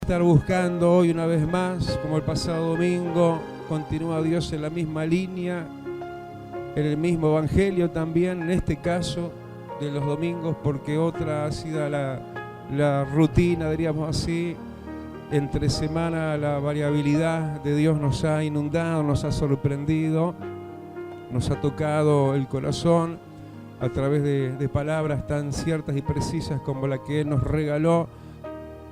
Estar buscando hoy una vez más, como el pasado domingo, continúa Dios en la misma línea, en el mismo evangelio también, en este caso de los domingos, porque otra ha sido la rutina, diríamos así. Entre semana la variabilidad de Dios nos ha inundado, nos ha sorprendido, nos ha tocado el corazón a través de palabras tan ciertas y precisas como la que Él nos regaló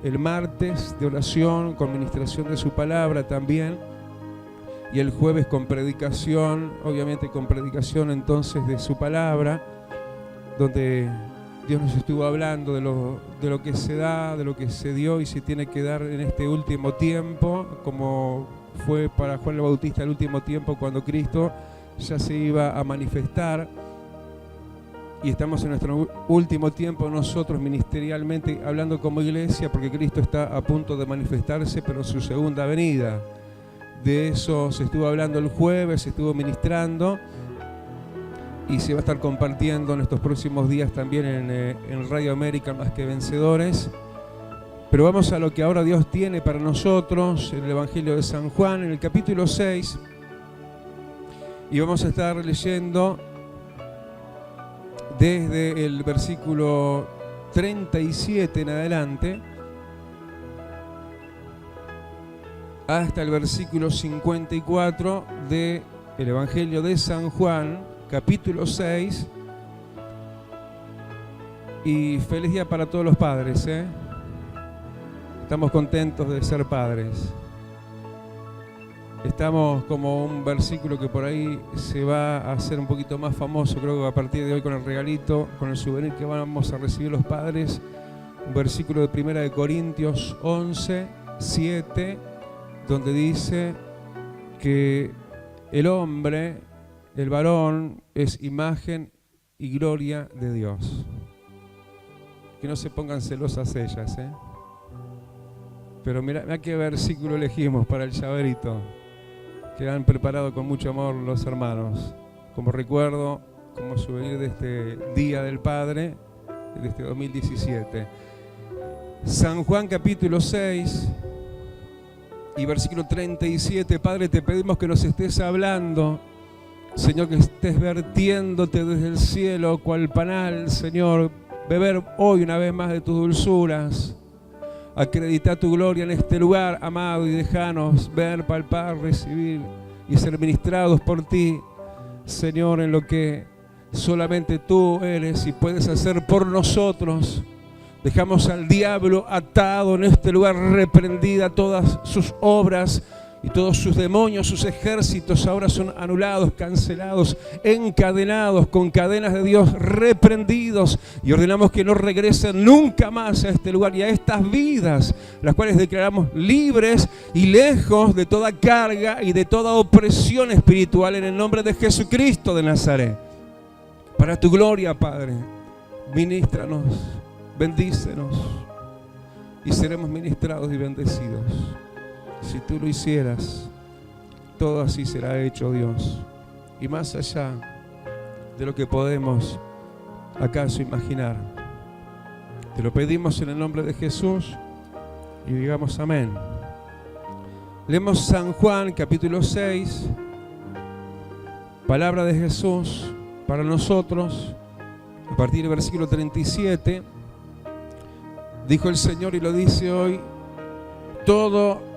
el martes de oración, con ministración de su palabra también, y el jueves con predicación, obviamente con predicación entonces de su palabra, donde Dios nos estuvo hablando de lo que se da, de lo que se dio y se tiene que dar en este último tiempo, como fue para Juan el Bautista el último tiempo cuando Cristo ya se iba a manifestar. Y estamos en nuestro último tiempo nosotros ministerialmente hablando como iglesia, porque Cristo está a punto de manifestarse, pero en su segunda venida. De eso se estuvo hablando el jueves, se estuvo ministrando y se va a estar compartiendo en estos próximos días también en Radio América, Más que Vencedores. Pero vamos a lo que ahora Dios tiene para nosotros, en el Evangelio de San Juan, en el capítulo 6, y vamos a estar leyendo desde el versículo 37 en adelante hasta el versículo 54 del Evangelio de San Juan, capítulo 6. Y feliz día para todos los padres, ¿eh? Estamos contentos de ser padres. Estamos como un versículo que por ahí se va a hacer un poquito más famoso, creo que a partir de hoy con el regalito, con el souvenir que vamos a recibir los padres, un versículo de 1 Corintios 11, 7, donde dice que el hombre, el varón, es imagen y gloria de Dios. Que no se pongan celosas ellas, ¿eh? Pero mira qué versículo elegimos para el llaverito, que han preparado con mucho amor los hermanos, como recuerdo, como souvenir de este Día del Padre, de este 2017. San Juan capítulo 6 y versículo 37. Padre, te pedimos que nos estés hablando, Señor, que estés vertiéndote desde el cielo cual panal, Señor, beber hoy una vez más de tus dulzuras. Acredita tu gloria en este lugar, amado, y déjanos ver, palpar, recibir y ser ministrados por ti, Señor, en lo que solamente tú eres y puedes hacer por nosotros. Dejamos al diablo atado en este lugar, reprendida todas sus obras y todos sus demonios, sus ejércitos ahora son anulados, cancelados, encadenados con cadenas de Dios, reprendidos, y ordenamos que no regresen nunca más a este lugar y a estas vidas, las cuales declaramos libres y lejos de toda carga y de toda opresión espiritual, en el nombre de Jesucristo de Nazaret. Para tu gloria, Padre, ministranos, bendícenos y seremos ministrados y bendecidos. Si tú lo hicieras, todo así será hecho, Dios. Y más allá de lo que podemos acaso imaginar. Te lo pedimos en el nombre de Jesús y digamos amén. Leemos San Juan, capítulo 6. Palabra de Jesús para nosotros. A partir del versículo 37. Dijo el Señor y lo dice hoy: todo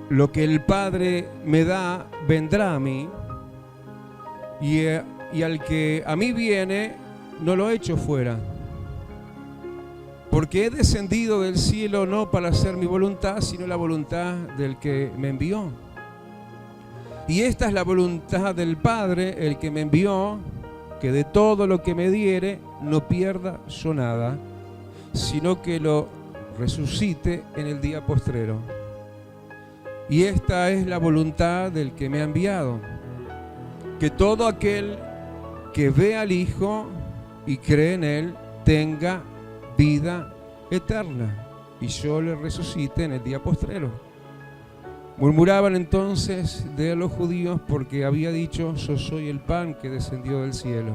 lo que el Padre me da, vendrá a mí, y al que a mí viene, no lo echo fuera. Porque he descendido del cielo no para hacer mi voluntad, sino la voluntad del que me envió. Y esta es la voluntad del Padre, el que me envió, que de todo lo que me diere, no pierda yo nada, sino que lo resucite en el día postrero. Y esta es la voluntad del que me ha enviado, que todo aquel que ve al Hijo y cree en Él tenga vida eterna, y yo le resucite en el día postrero. Murmuraban entonces de los judíos porque había dicho: yo soy el pan que descendió del cielo.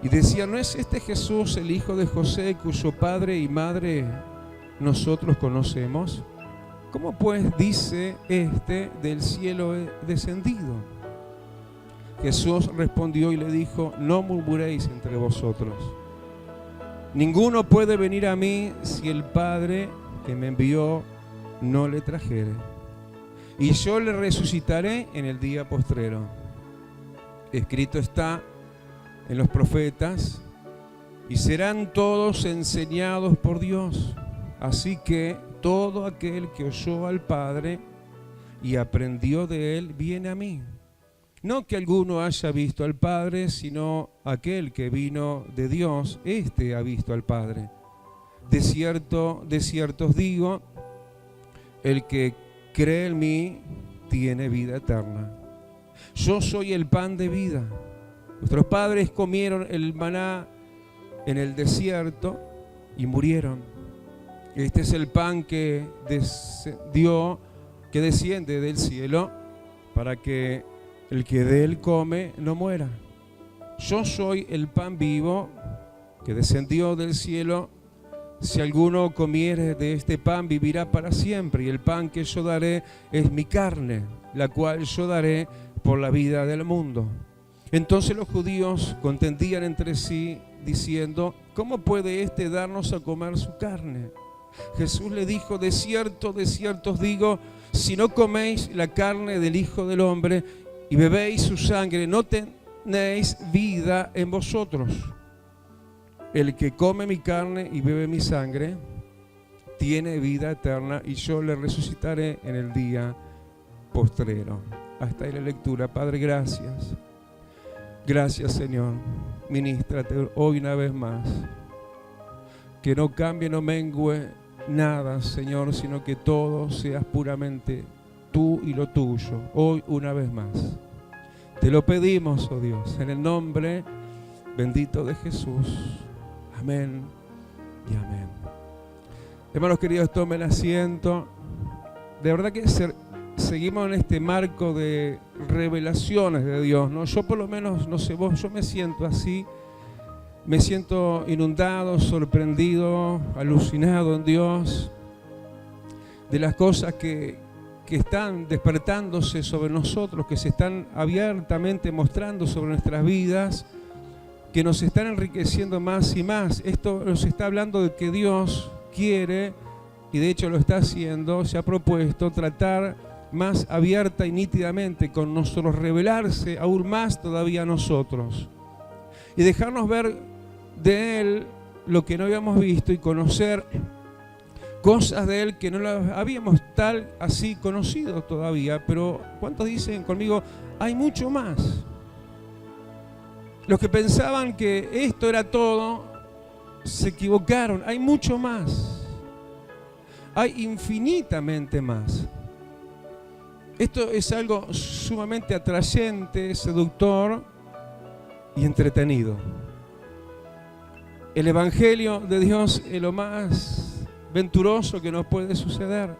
Y decían: ¿no es este Jesús el hijo de José, cuyo padre y madre nosotros conocemos? ¿Cómo pues dice este del cielo he descendido? Jesús respondió y le dijo: no murmuréis entre vosotros. Ninguno puede venir a mí si el Padre que me envió no le trajere. Y yo le resucitaré en el día postrero. Escrito está en los profetas: y serán todos enseñados por Dios. Así que todo aquel que oyó al Padre y aprendió de él, viene a mí. No que alguno haya visto al Padre, sino aquel que vino de Dios, éste ha visto al Padre. De cierto os digo, el que cree en mí tiene vida eterna. Yo soy el pan de vida. Nuestros padres comieron el maná en el desierto y murieron. Este es el pan que desciende del cielo, para que el que de él come no muera. Yo soy el pan vivo que descendió del cielo. Si alguno comiere de este pan, vivirá para siempre. Y el pan que yo daré es mi carne, la cual yo daré por la vida del mundo. Entonces los judíos contendían entre sí, diciendo: ¿cómo puede éste darnos a comer su carne? Jesús le dijo: de cierto os digo, si no coméis la carne del Hijo del Hombre y bebéis su sangre, no tenéis vida en vosotros. El que come mi carne y bebe mi sangre tiene vida eterna, y yo le resucitaré en el día postrero. Hasta ahí la lectura. Padre, gracias. Gracias, Señor. Ministrate hoy una vez más. Que no cambie, no mengue nada, Señor, sino que todo seas puramente tú y lo tuyo, hoy una vez más. Te lo pedimos, oh Dios, en el nombre bendito de Jesús. Amén y amén. Hermanos queridos, tomen asiento. De verdad que seguimos en este marco de revelaciones de Dios, ¿no? Yo por lo menos, no sé vos, yo me siento así. Me siento inundado, sorprendido, alucinado en Dios, de las cosas que están despertándose sobre nosotros, que se están abiertamente mostrando sobre nuestras vidas, que nos están enriqueciendo más y más. Esto nos está hablando de que Dios quiere, y de hecho lo está haciendo, se ha propuesto tratar más abierta y nítidamente con nosotros, revelarse aún más todavía a nosotros y dejarnos ver de Él lo que no habíamos visto y conocer cosas de Él que no las habíamos tal así conocido todavía. Pero ¿cuántos dicen conmigo? Hay mucho más. Los que pensaban que esto era todo se equivocaron. Hay mucho más. Hay infinitamente más. Esto es algo sumamente atrayente, seductor y entretenido. El Evangelio de Dios es lo más venturoso que nos puede suceder.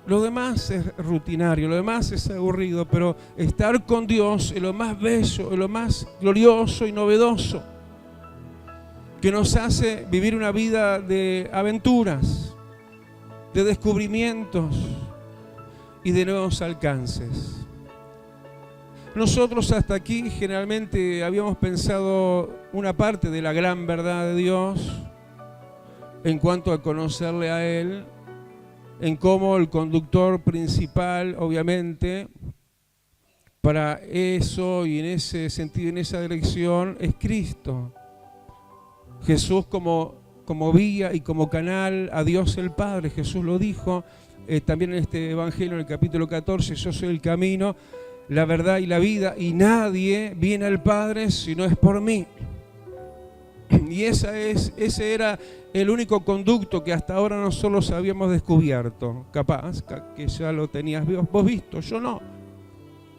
Lo demás es rutinario, lo demás es aburrido, pero estar con Dios es lo más bello, es lo más glorioso y novedoso, que nos hace vivir una vida de aventuras, de descubrimientos y de nuevos alcances. Nosotros hasta aquí generalmente habíamos pensado una parte de la gran verdad de Dios en cuanto a conocerle a Él, en cómo el conductor principal, obviamente, para eso y en ese sentido, en esa dirección, es Cristo. Jesús como vía y como canal a Dios el Padre. Jesús lo dijo también en este Evangelio, en el capítulo 14, yo soy el camino, la verdad y la vida, y nadie viene al Padre si no es por mí. Y ese era el único conducto que hasta ahora nosotros habíamos descubierto. Capaz que ya lo tenías vos visto, yo no.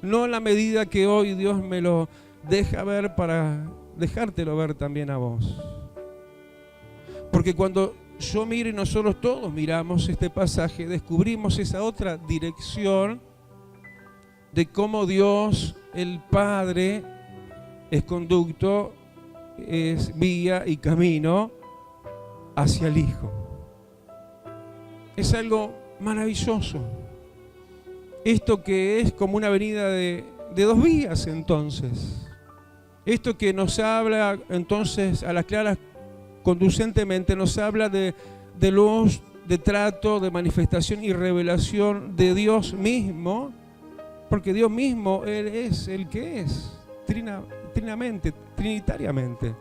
No en la medida que hoy Dios me lo deja ver para dejártelo ver también a vos. Porque cuando yo miro y nosotros todos miramos este pasaje, descubrimos esa otra dirección de cómo Dios, el Padre, es conducto, es vía y camino hacia el Hijo. es algo maravilloso. Esto que es como una avenida de 2 vías, entonces. Esto que nos habla, entonces, a las claras, conducentemente, nos habla de luz, de trato, de manifestación y revelación de Dios mismo, porque Dios mismo, Él es el que es, trinitariamente.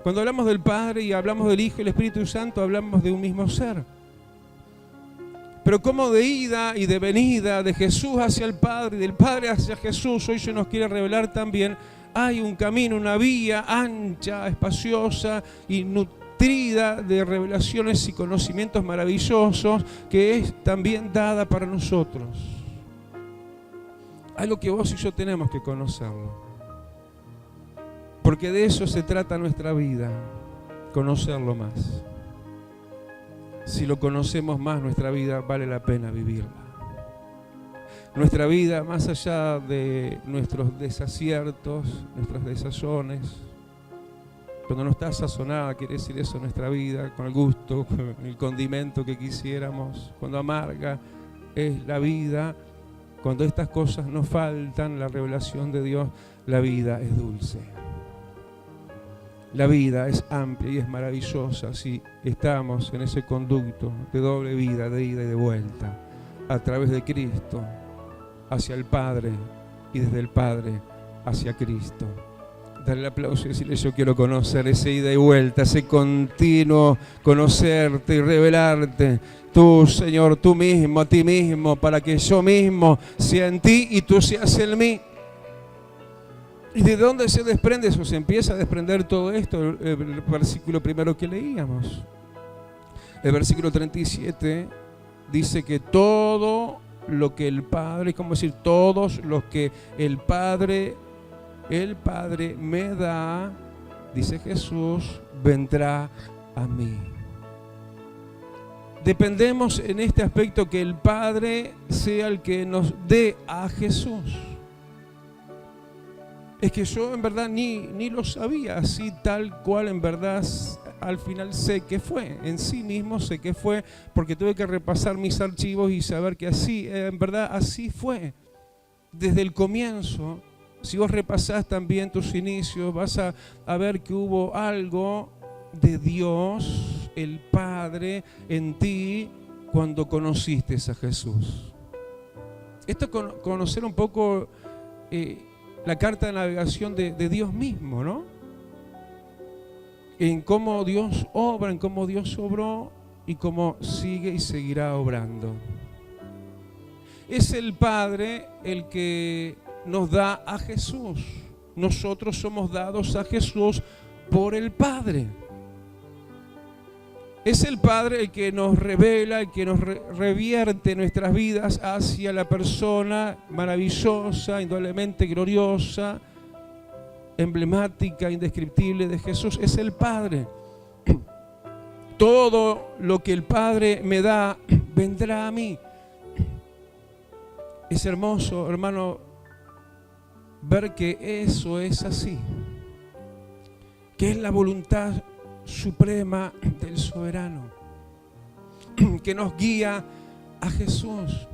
Cuando hablamos del Padre y hablamos del Hijo y el Espíritu Santo, hablamos de un mismo ser. Pero como de ida y de venida de Jesús hacia el Padre y del Padre hacia Jesús, hoy se nos quiere revelar también, hay un camino, una vía ancha, espaciosa y nutrida de revelaciones y conocimientos maravillosos que es también dada para nosotros. Algo que vos y yo tenemos que conocerlo. Porque de eso se trata nuestra vida, conocerlo más. Si lo conocemos más, nuestra vida vale la pena vivirla. Nuestra vida, más allá de nuestros desaciertos, nuestros desazones, cuando no está sazonada, quiere decir eso, nuestra vida, con el gusto, con el condimento que quisiéramos, cuando amarga es la vida, cuando estas cosas nos faltan, la revelación de Dios, la vida es dulce. La vida es amplia y es maravillosa si estamos en ese conducto de doble vida, de ida y de vuelta, a través de Cristo hacia el Padre y desde el Padre hacia Cristo. Darle el aplauso y decirle: yo quiero conocer ese ida y vuelta, ese continuo conocerte y revelarte. Tú, Señor, tú mismo, a ti mismo, para que yo mismo sea en ti y tú seas en mí. ¿Y de dónde se desprende eso? Se empieza a desprender todo esto, el versículo primero que leíamos. El versículo 37 dice que todo lo que el Padre, ¿cómo decir? Todos los que el Padre me da, dice Jesús, vendrá a mí. Dependemos en este aspecto que el Padre sea el que nos dé a Jesús. Es que yo en verdad ni lo sabía así tal cual en verdad al final sé que fue, en sí mismo sé que fue, porque tuve que repasar mis archivos y saber que así, en verdad así fue. Desde el comienzo, si vos repasás también tus inicios, vas a ver que hubo algo de Dios, el Padre, en ti cuando conociste a Jesús. Esto es conocer un poco la carta de navegación de Dios mismo, ¿no? En cómo Dios obra, en cómo Dios obró y cómo sigue y seguirá obrando. Es el Padre el que nos da a Jesús. Nosotros somos dados a Jesús por el Padre. Es el Padre el que nos revela, el que nos revierte nuestras vidas hacia la persona maravillosa, indudablemente gloriosa, emblemática, indescriptible de Jesús. Es el Padre. Todo lo que el Padre me da vendrá a mí. Es hermoso, hermano, ver que eso es así, que es la voluntad suprema del soberano, que nos guía a Jesús.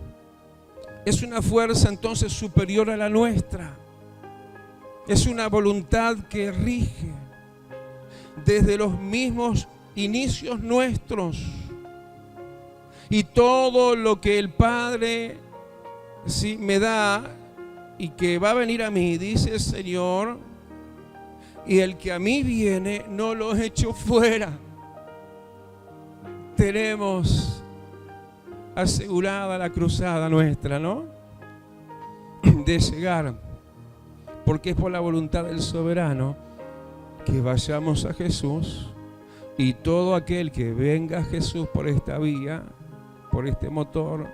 Es una fuerza entonces superior a la nuestra. Es una voluntad que rige desde los mismos inicios nuestros. Y todo lo que el Padre sí me da y que va a venir a mí, dice el Señor, y el que a mí viene no lo echo fuera. Tenemos asegurada la cruzada nuestra, ¿no? De llegar, porque es por la voluntad del soberano que vayamos a Jesús, y todo aquel que venga a Jesús por esta vía, por este motor,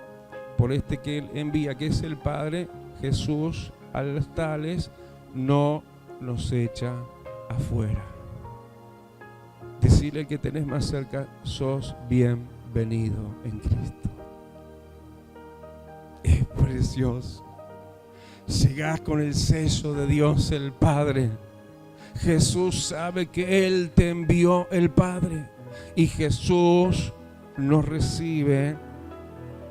por este que Él envía, que es el Padre, Jesús a los tales no nos echa afuera. Decirle al que tenés más cerca: sos bienvenido en Cristo. Es precioso. Llegás con el sello de Dios el Padre. Jesús sabe que Él te envió el Padre, y Jesús nos recibe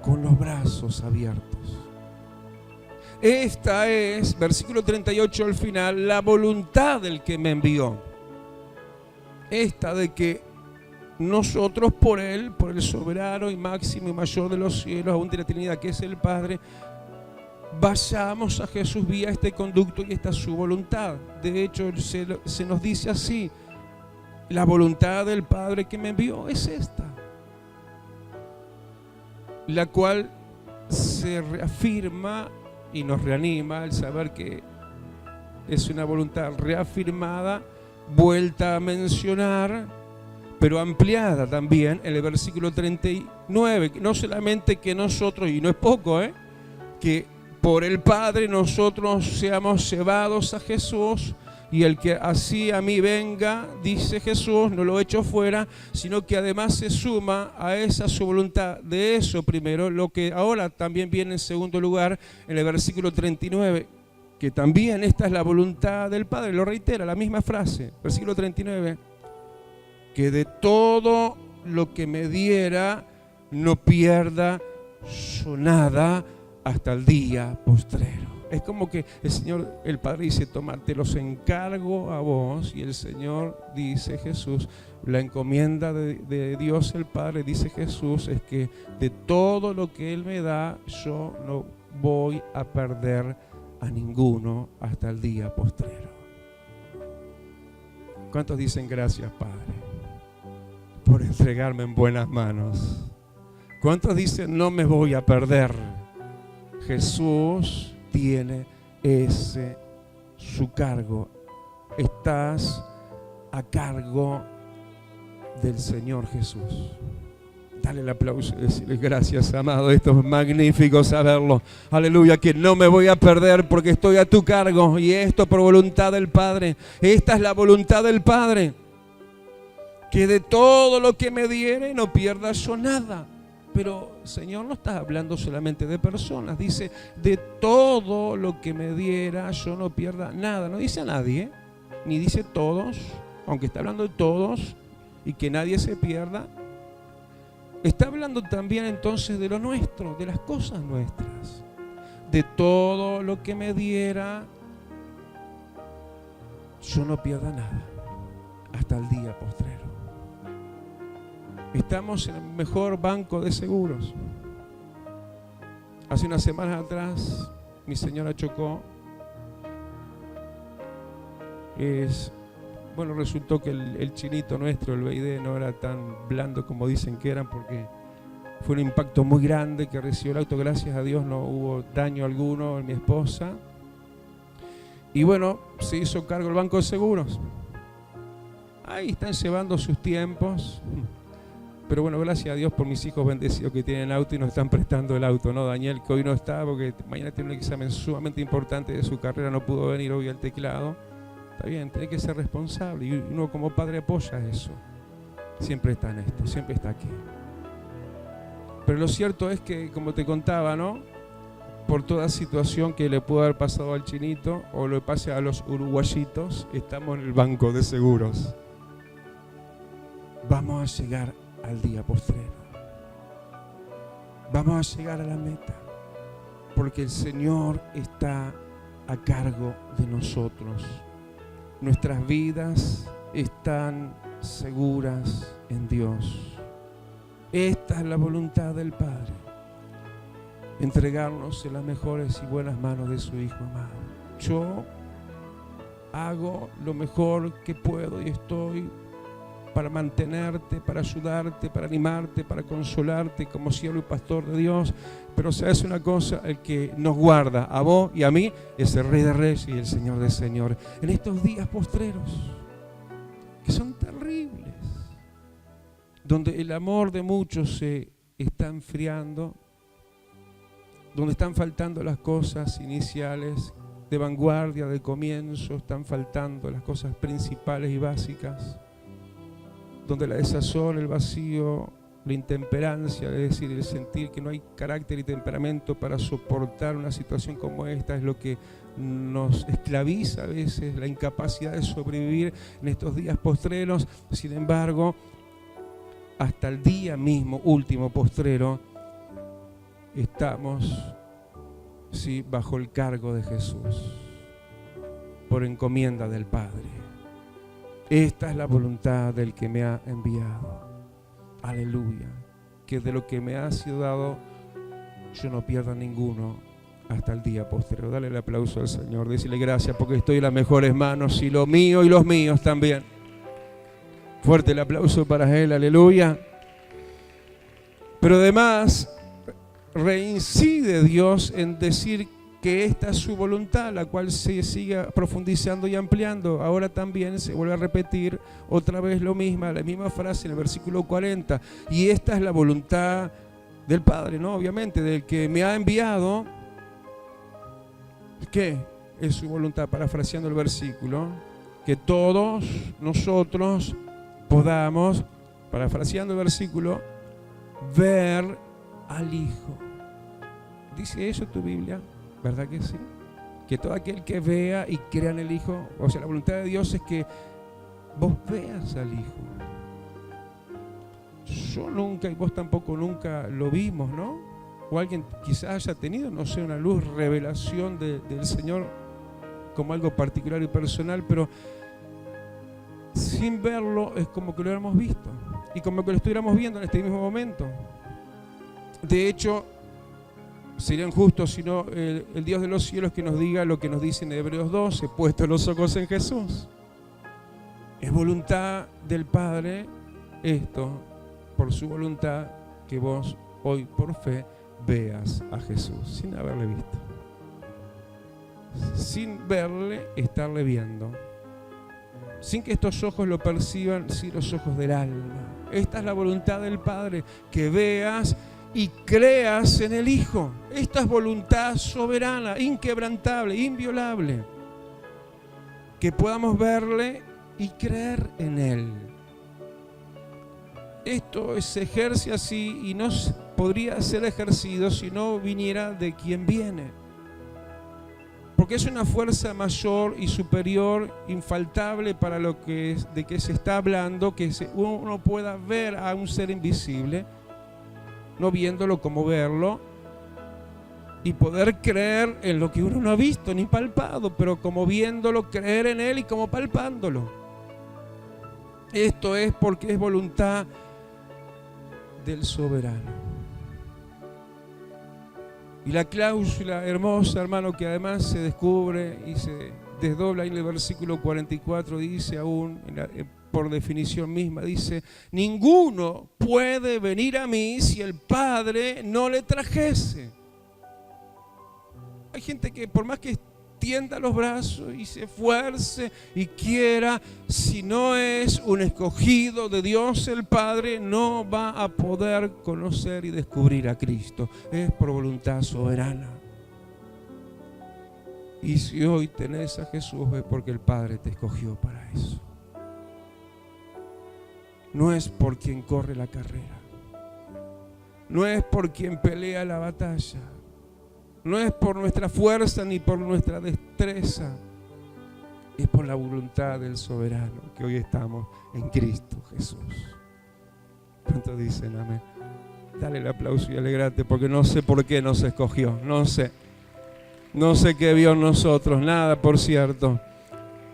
con los brazos abiertos. Esta es, versículo 38 al final, la voluntad del que me envió. Esta de que nosotros por Él, por el soberano y máximo y mayor de los cielos, aún de la Trinidad, que es el Padre, vayamos a Jesús vía este conducto y esta es su voluntad. De hecho, se nos dice así: la voluntad del Padre que me envió es esta, la cual se reafirma y nos reanima al saber que es una voluntad reafirmada, vuelta a mencionar, pero ampliada también en el versículo 39. No solamente que nosotros, y no es poco, que por el Padre nosotros seamos llevados a Jesús, y el que así a mí venga, dice Jesús, no lo echo fuera, sino que además se suma a esa su voluntad. De eso primero, lo que ahora también viene en segundo lugar en el versículo 39, que también esta es la voluntad del Padre, lo reitera, la misma frase, versículo 39, que de todo lo que me diera no pierda yo nada hasta el día postrero. Es como que el Señor, el Padre dice: toma, te los encargo a vos, y el Señor dice, Jesús, la encomienda de Dios el Padre, dice Jesús, es que de todo lo que Él me da, yo no voy a perder a ninguno hasta el día postrero. ¿Cuántos dicen gracias, Padre, por entregarme en buenas manos? ¿Cuántos dicen no me voy a perder? Jesús tiene ese su cargo. Estás a cargo del Señor Jesús. Dale el aplauso y decirle: gracias, amado, esto es magnífico saberlo. Aleluya, que no me voy a perder porque estoy a tu cargo, y esto por voluntad del Padre. Esta es la voluntad del Padre, que de todo lo que me diere no pierda yo nada. Pero Señor, no estás hablando solamente de personas, dice: de todo lo que me diera yo no pierda nada. No dice a nadie, ni dice todos, aunque está hablando de todos y que nadie se pierda. Está hablando también entonces de lo nuestro, de las cosas nuestras. De todo lo que me diera yo no pierda nada hasta el día postrero. Estamos en el mejor banco de seguros. Hace unas semanas atrás mi señora chocó. Resultó que el chinito nuestro, el BID, no era tan blando como dicen que eran, porque fue un impacto muy grande que recibió el auto. Gracias a Dios no hubo daño alguno en mi esposa. Y bueno, se hizo cargo el banco de seguros. Ahí están llevando sus tiempos. Pero bueno, gracias a Dios por mis hijos bendecidos que tienen auto y nos están prestando el auto, ¿no? Daniel, que hoy no está porque mañana tiene un examen sumamente importante de su carrera, no pudo venir hoy al teclado. Está bien, tiene que ser responsable, y uno como padre apoya eso. Siempre está en esto, siempre está aquí. Pero lo cierto es que, como te contaba, ¿no? Por toda situación que le pudo haber pasado al chinito o le pase a los uruguayitos, estamos en el banco de seguros. Vamos a llegar al día postrero. Vamos a llegar a la meta, porque el Señor está a cargo de nosotros. Nuestras vidas están seguras en Dios. Esta es la voluntad del Padre: entregarnos en las mejores y buenas manos de su Hijo amado. Yo hago lo mejor que puedo y estoy para mantenerte, para ayudarte, para animarte, para consolarte como siervo y pastor de Dios. Pero sabes una cosa: el que nos guarda a vos y a mí es el Rey de Reyes y el Señor de Señores. En estos días postreros, que son terribles, donde el amor de muchos se está enfriando, donde están faltando las cosas iniciales, de vanguardia, de comienzo, están faltando las cosas principales y básicas, donde la desazón, el vacío, la intemperancia, es decir, el sentir que no hay carácter y temperamento para soportar una situación como esta, es lo que nos esclaviza a veces, la incapacidad de sobrevivir en estos días postreros. Sin embargo, hasta el día mismo, último, postrero, estamos sí, bajo el cargo de Jesús, por encomienda del Padre. Esta es la voluntad del que me ha enviado. Aleluya. Que de lo que me ha sido dado, yo no pierda ninguno hasta el día posterior. Dale el aplauso al Señor. Decirle gracias porque estoy en las mejores manos, y lo mío y los míos también. Fuerte el aplauso para Él. Aleluya. Pero además reincide Dios en decir que esta es su voluntad, la cual se sigue profundizando y ampliando. Ahora también se vuelve a repetir otra vez la misma frase en el versículo 40. Y esta es la voluntad del Padre, ¿no? Obviamente, del que me ha enviado. ¿Qué es su voluntad? Parafraseando el versículo, que todos nosotros podamos, parafraseando el versículo, ver al Hijo. ¿Dice eso tu Biblia? ¿Verdad que sí? Que todo aquel que vea y crea en el Hijo, o sea, la voluntad de Dios es que vos veas al Hijo. Yo nunca, y vos tampoco nunca lo vimos, ¿no? O alguien quizás haya tenido, no sé, una luz, revelación del Señor como algo particular y personal, pero sin verlo es como que lo hubiéramos visto y como que lo estuviéramos viendo en este mismo momento. De hecho, sería injusto si no el Dios de los cielos que nos diga lo que nos dice en Hebreos 12, puesto los ojos en Jesús. Es voluntad del Padre esto, por su voluntad, que vos hoy por fe veas a Jesús sin haberle visto, sin verle, estarle viendo, sin que estos ojos lo perciban, sin los ojos del alma. Esta es la voluntad del Padre, que veas y creas en el Hijo. Esta es voluntad soberana, inquebrantable, inviolable, que podamos verle y creer en Él. Esto se ejerce así y no podría ser ejercido si no viniera de quien viene, porque es una fuerza mayor y superior, infaltable para lo que es, de que se está hablando, que uno pueda ver a un ser invisible, no viéndolo como verlo, y poder creer en lo que uno no ha visto ni palpado, pero como viéndolo, creer en Él y como palpándolo. Esto es porque es voluntad del soberano. Y la cláusula hermosa, hermano, que además se descubre y se desdobla en el versículo 44, dice aún, por definición misma, dice: ninguno puede venir a mí si el Padre no le trajese. Hay gente que por más que tienda los brazos y se esfuerce y quiera, si no es un escogido de Dios el Padre, no va a poder conocer y descubrir a Cristo. Es por voluntad soberana. Y si hoy tenés a Jesús, es porque el Padre te escogió para eso. No es por quien corre la carrera, no es por quien pelea la batalla, no es por nuestra fuerza ni por nuestra destreza, es por la voluntad del soberano, que hoy estamos en Cristo Jesús. ¿Cuántos dicen amén? Dale el aplauso y alegrate, porque no sé por qué nos escogió, no sé qué vio en nosotros, nada por cierto.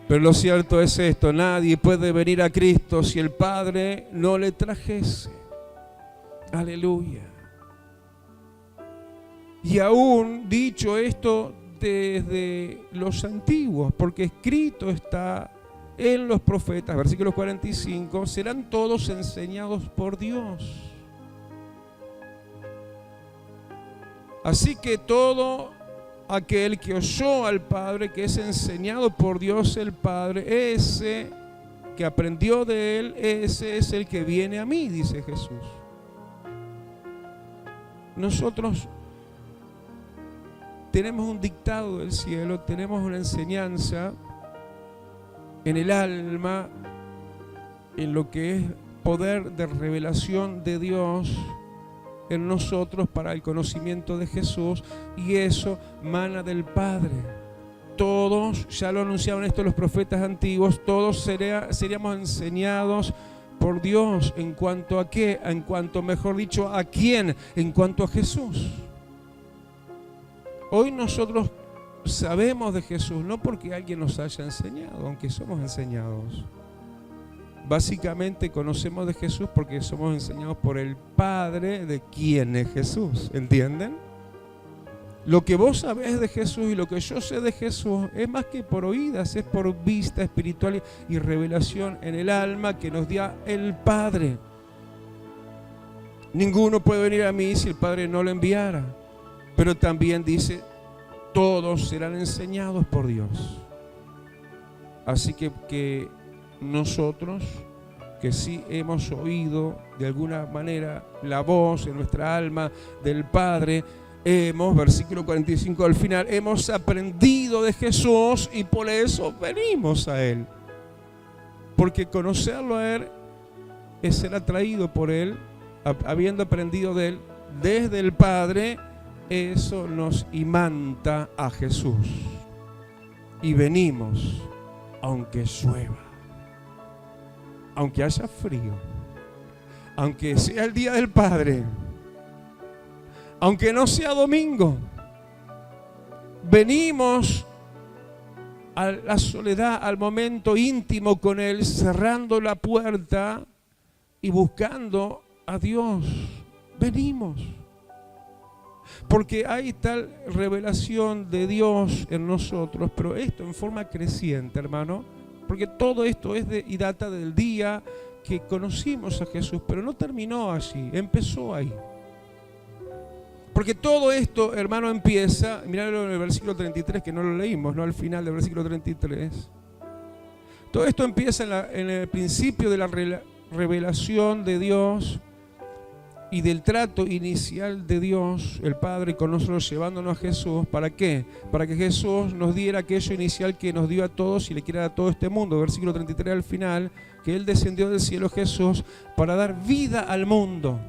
Pero lo cierto es esto: nadie puede venir a Cristo si el Padre no le trajese. Aleluya. Y aún dicho esto desde los antiguos, porque escrito está en los profetas, versículo 45, serán todos enseñados por Dios. Así que todo aquel que oyó al Padre, que es enseñado por Dios el Padre, ese que aprendió de Él, ese es el que viene a mí, dice Jesús. Nosotros tenemos un dictado del cielo, tenemos una enseñanza en el alma, en lo que es poder de revelación de Dios en nosotros para el conocimiento de Jesús, y eso mana del Padre. Todos, ya lo anunciaban esto los profetas antiguos, todos seríamos enseñados por Dios. ¿En cuanto a qué? En cuanto, mejor dicho, ¿a quién? En cuanto a Jesús. Hoy nosotros sabemos de Jesús, no porque alguien nos haya enseñado, aunque somos enseñados. Básicamente conocemos de Jesús porque somos enseñados por el Padre de quién es Jesús, ¿entienden? Lo que vos sabés de Jesús y lo que yo sé de Jesús es más que por oídas, es por vista espiritual y revelación en el alma que nos dio el Padre. Ninguno puede venir a mí si el Padre no lo enviara. Pero también dice, todos serán enseñados por Dios. Así que nosotros, que sí hemos oído de alguna manera la voz en nuestra alma del Padre, versículo 45 al final, hemos aprendido de Jesús y por eso venimos a Él. Porque conocerlo a Él es ser atraído por Él, habiendo aprendido de Él desde el Padre, eso nos imanta a Jesús. Y venimos, aunque llueva, aunque haya frío, aunque sea el día del Padre, aunque no sea domingo, venimos a la soledad, al momento íntimo con Él, cerrando la puerta y buscando a Dios. Venimos. Porque hay tal revelación de Dios en nosotros, pero esto en forma creciente, hermano, porque todo esto es y data del día que conocimos a Jesús, pero no terminó allí, empezó ahí. Porque todo esto, hermano, empieza, miralo en el versículo 33, que no lo leímos, no al final del versículo 33. Todo esto empieza en el principio de la revelación de Dios y del trato inicial de Dios, el Padre, con nosotros, llevándonos a Jesús. ¿Para qué? Para que Jesús nos diera aquello inicial que nos dio a todos y le quiera a todo este mundo. Versículo 33 al final, que Él descendió del cielo, Jesús, para dar vida al mundo.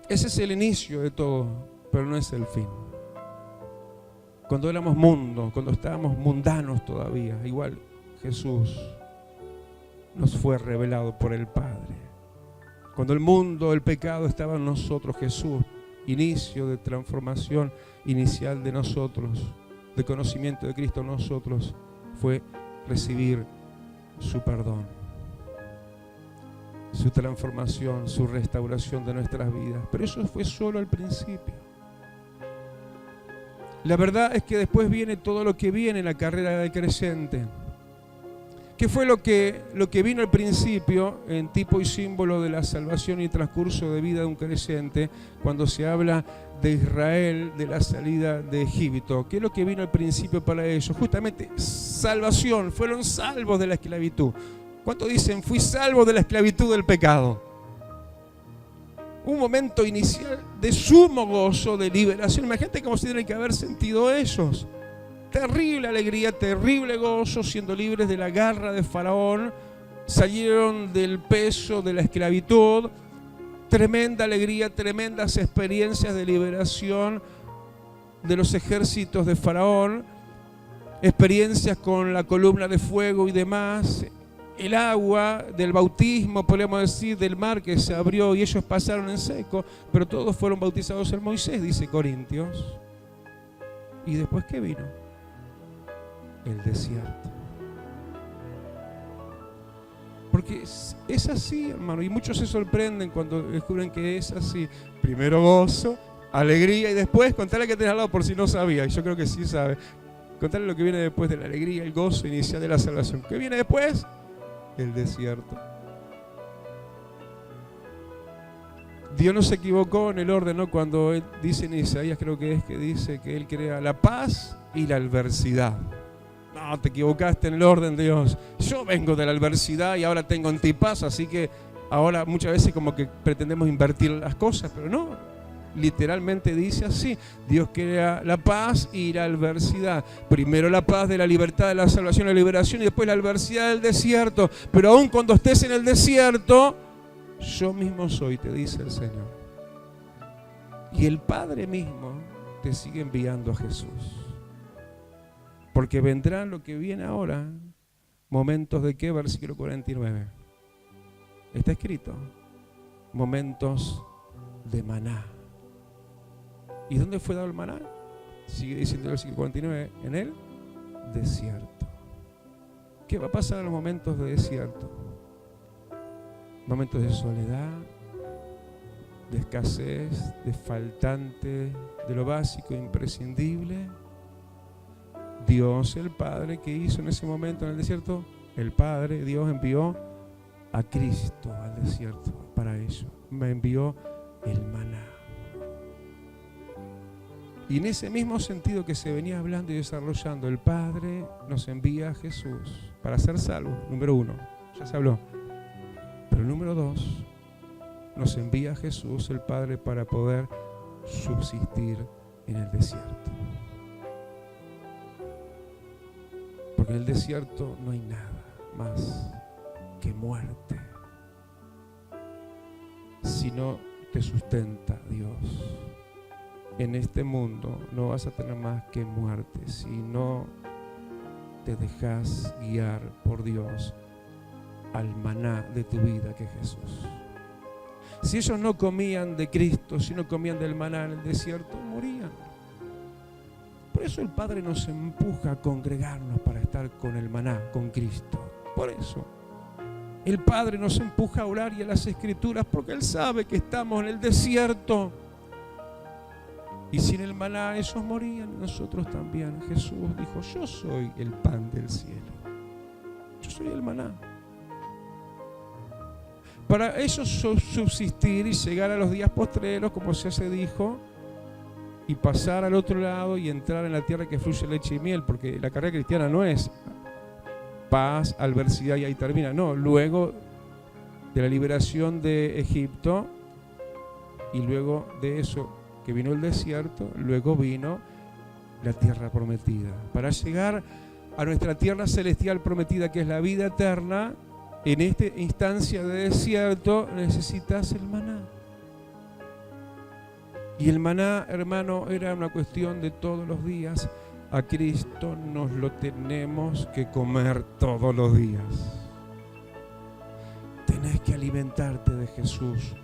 Ese es el inicio de todo, pero no es el fin. Cuando éramos mundo, cuando estábamos mundanos todavía, igual Jesús nos fue revelado por el Padre. Cuando el mundo, el pecado estaba en nosotros, Jesús, inicio de transformación inicial de nosotros, de conocimiento de Cristo en nosotros, fue recibir su perdón, su transformación, su restauración de nuestras vidas. Pero eso fue solo al principio. La verdad es que después viene todo lo que viene en la carrera del creyente. ¿Qué fue lo que vino al principio en tipo y símbolo de la salvación y transcurso de vida de un creyente cuando se habla de Israel, de la salida de Egipto? ¿Qué es lo que vino al principio para ellos? Justamente salvación, fueron salvos de la esclavitud. ¿Cuántos dicen, fui salvo de la esclavitud del pecado? Un momento inicial de sumo gozo, de liberación. Imagínate cómo se tienen que haber sentido ellos. Terrible alegría, terrible gozo, siendo libres de la garra de Faraón. Salieron del peso de la esclavitud. Tremenda alegría, tremendas experiencias de liberación de los ejércitos de Faraón. Experiencias con la columna de fuego y demás. El agua del bautismo, podemos decir, del mar que se abrió y ellos pasaron en seco, pero todos fueron bautizados en Moisés, dice Corintios. ¿Y después qué vino? El desierto. Porque es así, hermano, y muchos se sorprenden cuando descubren que es así. Primero gozo, alegría, y después contale que tenés al lado por si no sabía, y yo creo que sí sabe. Contale lo que viene después de la alegría, el gozo inicial de la salvación. ¿Qué viene después? El desierto. Dios no se equivocó en el orden, ¿no? Cuando él dice en Isaías, creo que dice que Él crea la paz y la adversidad. No, te equivocaste en el orden, Dios. Yo vengo de la adversidad y ahora tengo en ti paz, así que ahora muchas veces como que pretendemos invertir las cosas, pero no. Literalmente dice así: Dios crea la paz y la adversidad. Primero la paz de la libertad, de la salvación, la liberación, y después la adversidad del desierto. Pero aún cuando estés en el desierto, yo mismo soy, te dice el Señor. Y el Padre mismo te sigue enviando a Jesús. Porque vendrá lo que viene ahora. Momentos de qué, versículo 49. Está escrito. Momentos de maná. ¿Y dónde fue dado el maná? Sigue diciendo el versículo 49, en el desierto. ¿Qué va a pasar en los momentos de desierto? Momentos de soledad, de escasez, de faltante, de lo básico e imprescindible. Dios, el Padre, ¿qué hizo en ese momento en el desierto? El Padre, Dios, envió a Cristo al desierto para eso. Me envió el maná. Y en ese mismo sentido que se venía hablando y desarrollando, el Padre nos envía a Jesús para ser salvos. Número 1, ya se habló. Pero número 2, nos envía a Jesús, el Padre, para poder subsistir en el desierto. Porque en el desierto no hay nada más que muerte. Si no te sustenta Dios, en este mundo no vas a tener más que muerte si no te dejas guiar por Dios al maná de tu vida, que es Jesús. Si ellos no comían de Cristo, si no comían del maná en el desierto, morían. Por eso el Padre nos empuja a congregarnos para estar con el maná, con Cristo. Por eso el Padre nos empuja a orar y a las Escrituras, porque Él sabe que estamos en el desierto. Y sin el maná ellos morían, nosotros también. Jesús dijo, yo soy el pan del cielo. Yo soy el maná. Para ellos subsistir y llegar a los días postreros, como ya se dijo, y pasar al otro lado y entrar en la tierra que fluye leche y miel, porque la carrera cristiana no es paz, adversidad y ahí termina. No, luego de la liberación de Egipto y luego de eso que vino el desierto, luego vino la tierra prometida. Para llegar a nuestra tierra celestial prometida, que es la vida eterna, en esta instancia de desierto necesitas el maná. Y el maná, hermano, era una cuestión de todos los días. A Cristo nos lo tenemos que comer todos los días. Tenés que alimentarte de Jesús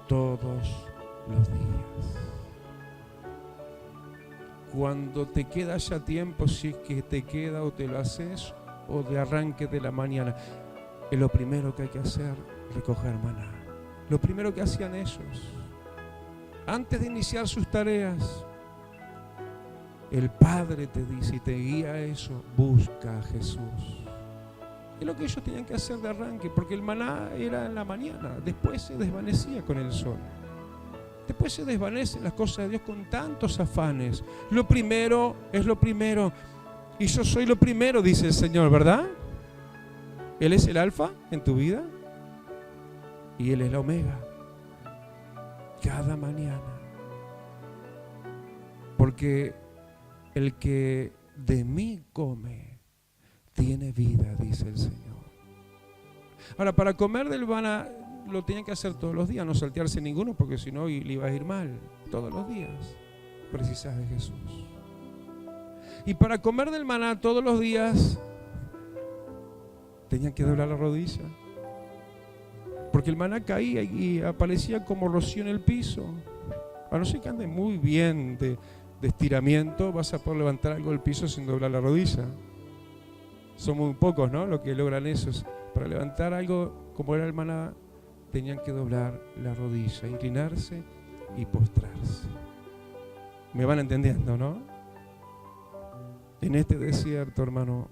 todos los días. Cuando te queda ya tiempo, si es que te queda o te lo haces, o de arranque de la mañana, es lo primero que hay que hacer, recoger maná. Lo primero que hacían ellos, antes de iniciar sus tareas, el Padre te dice y te guía a eso, busca a Jesús. Es lo que ellos tenían que hacer de arranque, porque el maná era en la mañana, después se desvanecía con el sol. Después se desvanecen las cosas de Dios con tantos afanes. Lo primero es lo primero. Y yo soy lo primero, dice el Señor, ¿verdad? Él es el alfa en tu vida y Él es la omega. Cada mañana. Porque el que de mí come tiene vida, dice el Señor. Ahora, para comer del maná lo tenían que hacer todos los días, no saltearse ninguno, porque si no le iba a ir mal. Todos los días precisas de Jesús. Y para comer del maná todos los días tenían que doblar la rodilla, porque el maná caía y aparecía como rocío en el piso. A no ser que ande muy bien de estiramiento, vas a poder levantar algo del piso sin doblar la rodilla. Son muy pocos, ¿no?, los que logran eso. Para levantar algo como era el maná, tenían que doblar la rodilla, inclinarse y postrarse. ¿Me van entendiendo, no? En este desierto, hermano,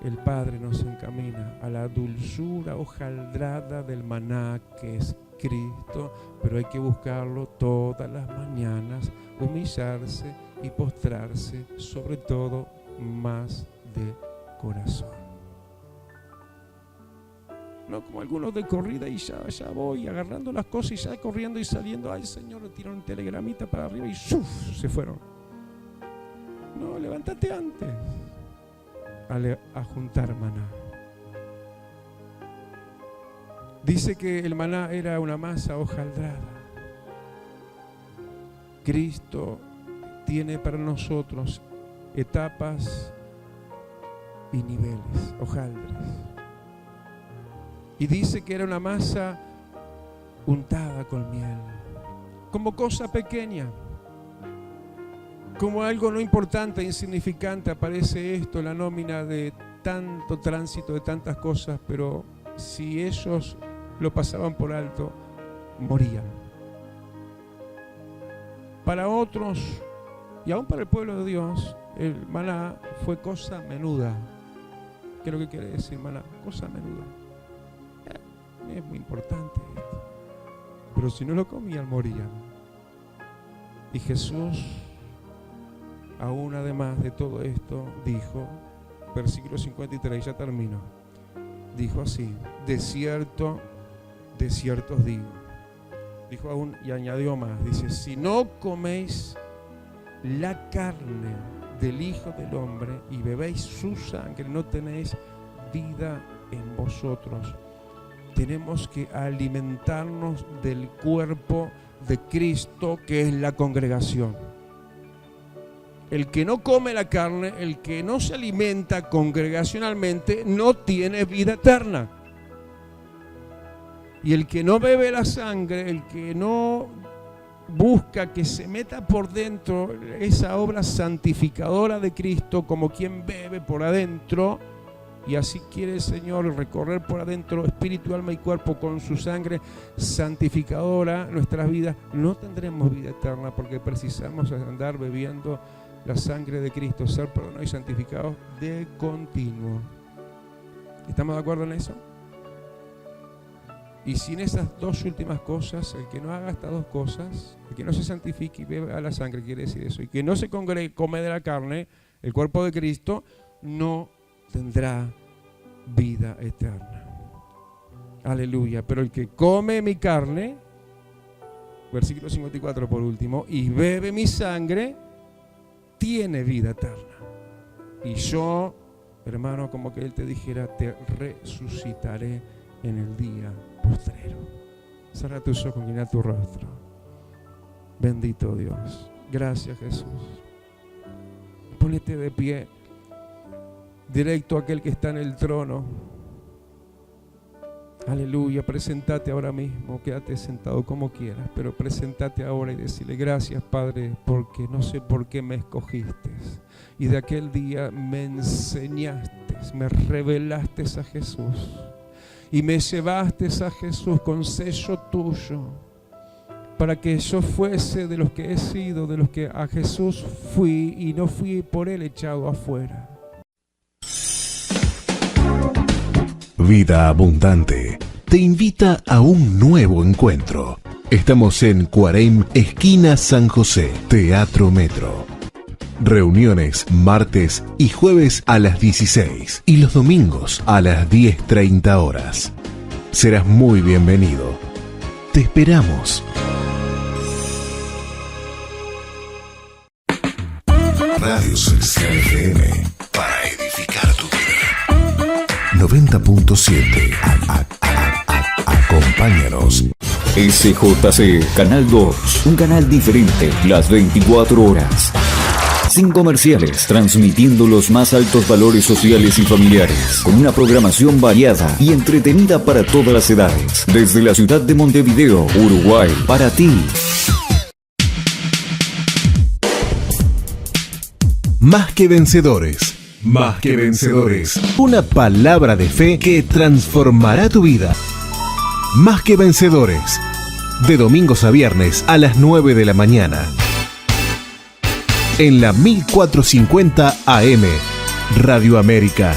el Padre nos encamina a la dulzura hojaldrada del maná, que es Cristo, pero hay que buscarlo todas las mañanas, humillarse y postrarse, sobre todo más de corazón. No como algunos de corrida y ya voy agarrando las cosas y ya corriendo y saliendo. Ay, Señor, le tiraron un telegramita para arriba y ¡shuf!, se fueron. No, levántate antes a juntar maná. Dice que el maná era una masa hojaldrada. Cristo tiene para nosotros etapas y niveles, hojaldres. Y dice que era una masa untada con miel, como cosa pequeña, como algo no importante, insignificante. Aparece esto, la nómina de tanto tránsito, de tantas cosas, pero si ellos lo pasaban por alto, morían. Para otros, y aún para el pueblo de Dios, el maná fue cosa menuda. ¿Qué es lo que quiere decir maná? Cosa menuda. Es muy importante esto. Pero si no lo comían, morían. Y Jesús, aún además de todo esto, dijo, versículo 53, ya termino, dijo así: de cierto, de cierto os digo. Dijo aún y añadió más, dice: si no coméis la carne del Hijo del Hombre y bebéis su sangre, no tenéis vida en vosotros. Tenemos que alimentarnos del cuerpo de Cristo, que es la congregación. El que no come la carne, el que no se alimenta congregacionalmente, no tiene vida eterna. Y el que no bebe la sangre, el que no busca que se meta por dentro esa obra santificadora de Cristo, como quien bebe por adentro, y así quiere el Señor recorrer por adentro espíritu, alma y cuerpo con su sangre santificadora nuestras vidas, no tendremos vida eterna, porque precisamos andar bebiendo la sangre de Cristo, ser perdonados y santificados de continuo. ¿Estamos de acuerdo en eso? Y sin esas dos últimas cosas, el que no haga estas dos cosas, el que no se santifique y beba la sangre, quiere decir eso, y que no se congregue, come de la carne, el cuerpo de Cristo, no tendrá vida eterna. Aleluya. Pero el que come mi carne, versículo 54 por último, y bebe mi sangre, tiene vida eterna. Y yo, hermano, como que Él te dijera, te resucitaré en el día postrero. Cierra tus ojos, inclina tu rostro. Bendito Dios. Gracias, Jesús. Ponete de pie, directo a aquel que está en el trono. Aleluya. Presentate ahora mismo, quédate sentado como quieras, pero presentate ahora y decirle: gracias, Padre, porque no sé por qué me escogiste, y de aquel día me enseñaste, me revelaste a Jesús, y me llevaste a Jesús con sello tuyo, para que yo fuese de los que he sido, de los que a Jesús fui, y no fui por Él echado afuera. Vida Abundante te invita a un nuevo encuentro. Estamos en Cuareim, esquina San José, Teatro Metro. Reuniones martes y jueves a las 16 y los domingos a las 10:30 horas. Serás muy bienvenido. Te esperamos. Radio Celestial FM, para edificar tu vida. 90.7. Acompáñanos. SJC, Canal 2, un canal diferente, las 24 horas. Sin comerciales, transmitiendo los más altos valores sociales y familiares, con una programación variada y entretenida para todas las edades. Desde la ciudad de Montevideo, Uruguay, para ti. Más que vencedores. Más que vencedores. Una palabra de fe que transformará tu vida. Más que vencedores. De domingos a viernes a las 9 de la mañana. En la 1450 AM. Radio América.